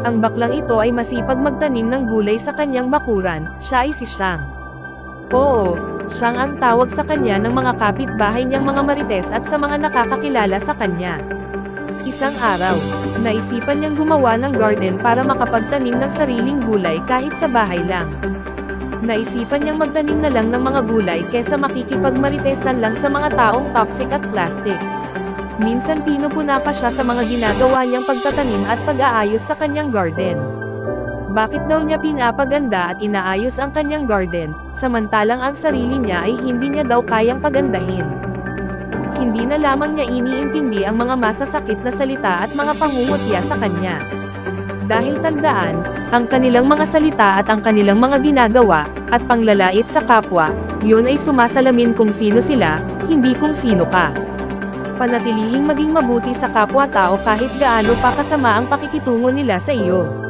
Ang baklang ito ay masipag magtanim ng gulay sa kanyang bakuran, siya ay si Siyang. Oo, Siyang ang tawag sa kanya ng mga kapitbahay niyang mga marites at sa mga nakakakilala sa kanya. Isang araw, naisipan niyang gumawa ng garden para makapagtanim ng sariling gulay kahit sa bahay lang. Naisipan niyang magtanim na lang ng mga gulay kesa makikipagmaritesan lang sa mga taong toxic at plastic. Minsan pinupuna pa siya sa mga ginagawa niyang pagtatanim at pag-aayos sa kanyang garden. Bakit daw niya pinapaganda at inaayos ang kanyang garden, samantalang ang sarili niya ay hindi niya daw kayang pagandahin? Hindi na lamang niya iniintindi ang mga masasakit na salita at mga pangungutya sa kanya. Dahil tandaan, ang kanilang mga salita at ang kanilang mga ginagawa, at panglalait sa kapwa, yun ay sumasalamin kung sino sila, hindi kung sino ka. Panatilihing maging mabuti sa kapwa-tao kahit gaano pa kasama ang pakikitungo nila sa iyo.